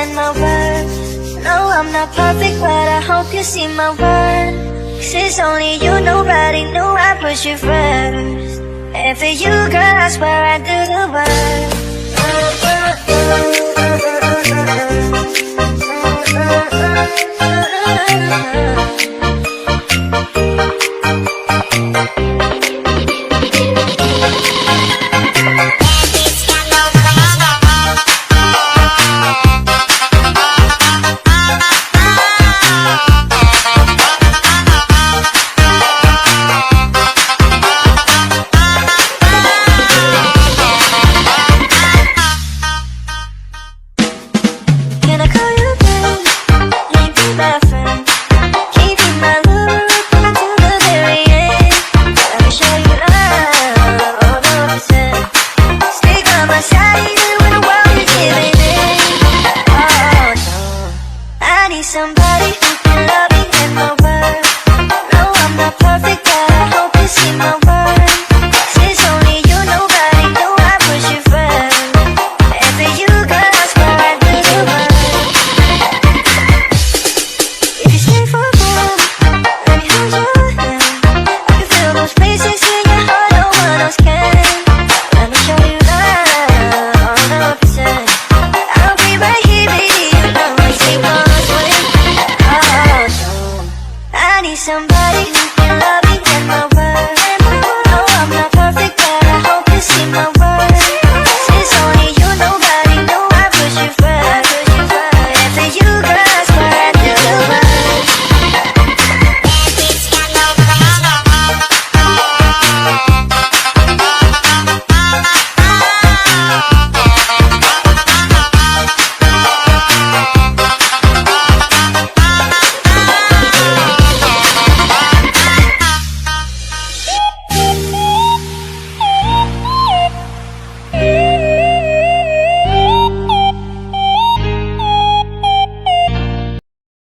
and my worth. No, I'm not perfect, but I hope you see my worth. 'Cause it's only you, nobody knew I put you first. And for you, girl, I swear I do the work. Some